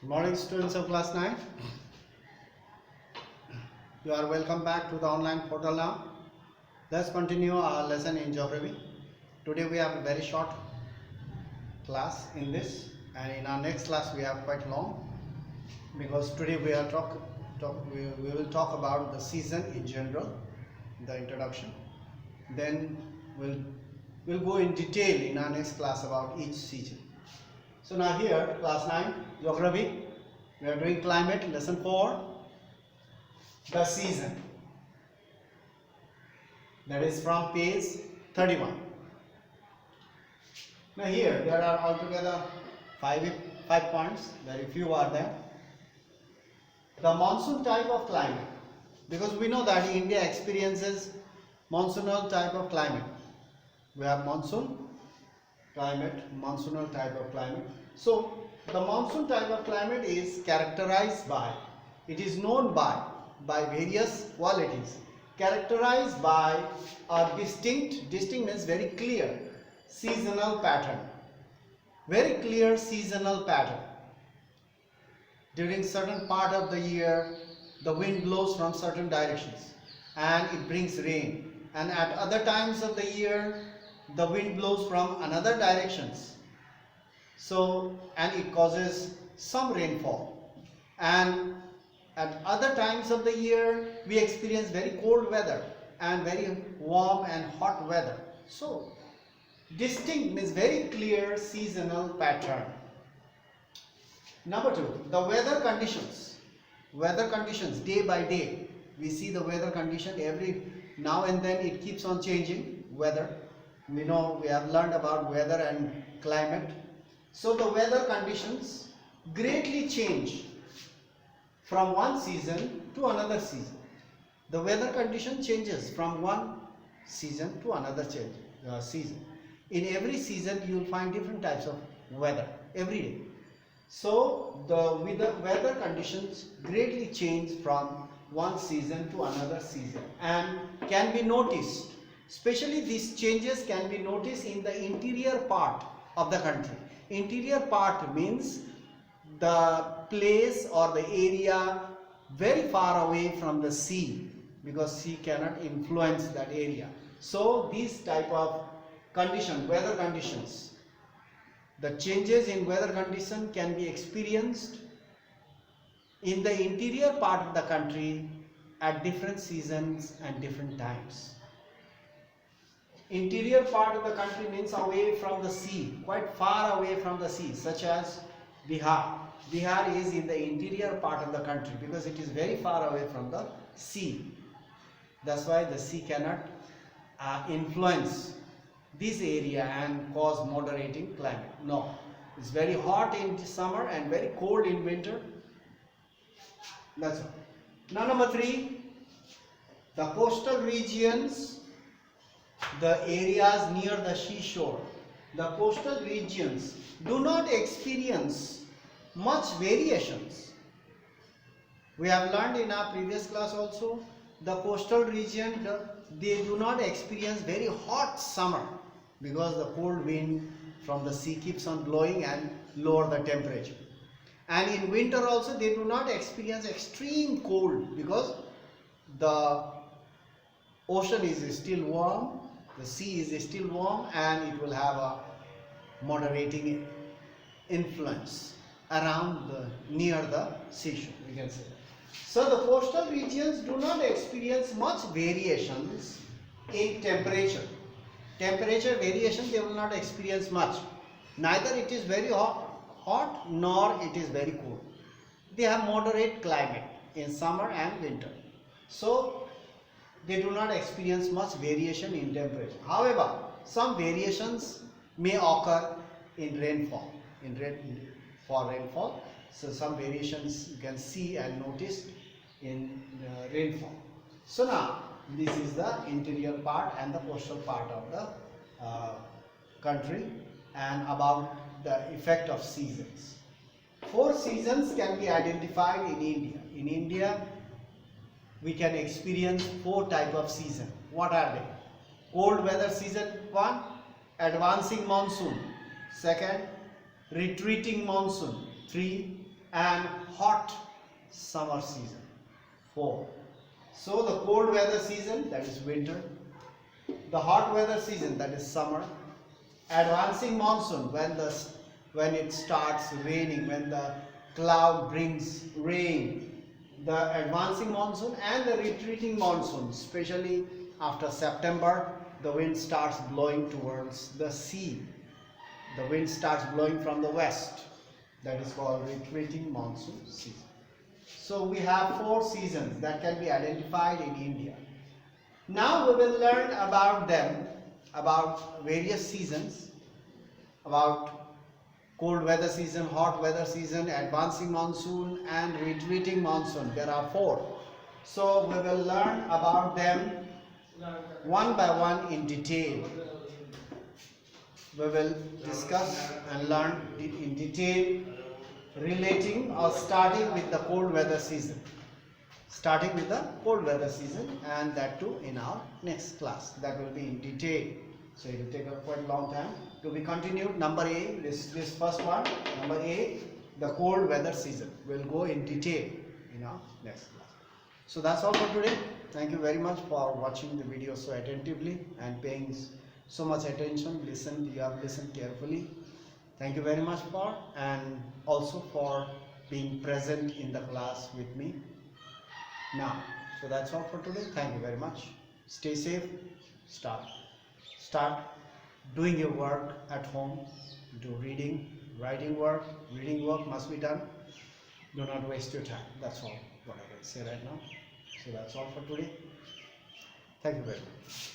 Good morning, students of class 9. You are welcome back to the online portal now. Let's continue our lesson in geography. Today we have a very short class in this, and in our next class we have quite long, because today we will talk about the season in general, the introduction. Then we'll go in detail in our next class about each season. So now here, class 9 geography, we are doing climate, lesson 4, the season. That is from page 31. Now here there are altogether five points, very few are there. The monsoon type of climate, because we know that India experiences monsoonal type of climate. We have monsoon climate, monsoonal type of climate. So the monsoon type of climate is characterized by, it is known by various qualities, characterized by a distinct means very clear seasonal pattern, very clear seasonal pattern. During certain part of the year the wind blows from certain directions and it brings rain, and at other times of the year the wind blows from another directions, and it causes some rainfall, and at other times of the year we experience very cold weather and very warm and hot weather. So distinct means very clear seasonal pattern. Number 2, the weather conditions. Weather conditions, day by day we see the weather condition, every now and then it keeps on changing. Weather, we know, we have learned about weather and climate. So the weather conditions greatly change from one season to another season. The weather condition changes from one season to another season. In every season you will find different types of weather every day. So the weather conditions greatly change from one season to another season and can be noticed. Especially these changes can be noticed in the interior part of the country. Interior part means the place or the area very far away from the sea, because sea cannot influence that area. So these type of condition, weather conditions, the changes in weather condition can be experienced in the interior part of the country at different seasons and different times. Interior part of the country means away from the sea, quite far away from the sea, such as Bihar. Bihar is in the interior part of the country because it is very far away from the sea. That's why the sea cannot influence this area and cause moderating climate. No, it's very hot in summer and very cold in winter. That's all. Now number 3, the coastal regions, the areas near the seashore. The coastal regions do not experience much variations. We have learned in our previous class also, the coastal region, they do not experience very hot summer because the cold wind from the sea keeps on blowing and lower the temperature. And in winter also they do not experience extreme cold because the ocean is still warm, the sea is still warm, and it will have a moderating influence around near the seashore, we can say. So the coastal regions do not experience much variations in temperature. Temperature variation they will not experience much. Neither it is very hot nor it is very cold. They have moderate climate in summer and winter. So they do not experience much variation in temperature. However, some variations may occur in rainfall. For rainfall, so some variations you can see and notice in rainfall. So now this is the interior part and the coastal part of the country, and about the effect of seasons. 4 seasons can be identified in India. In India we can experience 4 type of season. What are they? Cold weather season 1, advancing monsoon. Second, retreating monsoon. 3, and hot summer season. 4. So the cold weather season, that is winter, the hot weather season, that is summer, advancing monsoon, when it starts raining, when the cloud brings rain, the advancing monsoon, and the retreating monsoon, especially after September, the wind starts blowing towards the sea. The wind starts blowing from the west. That is called retreating monsoon season. So we have 4 seasons that can be identified in India. Now we will learn about them, about various seasons, about cold weather season, hot weather season, advancing monsoon and retreating monsoon. There are 4. So we will learn about them one by one in detail. We will discuss and learn in detail relating or starting with the cold weather season. Starting with the cold weather season, and that too in our next class. That will be in detail. So it will take a quite long time to be continued. Number A, this first one, number A, the cold weather season. We'll go in detail in our next class. So that's all for today. Thank you very much for watching the video so attentively and paying so much attention. You have listened carefully. Thank you very much for, and also for being present in the class with me now. So that's all for today. Thank you very much. Stay safe. Start doing your work at home. Do reading, writing work. Reading work must be done. Do not waste your time. That's all what I can say right now. So that's all for today. Thank you very much.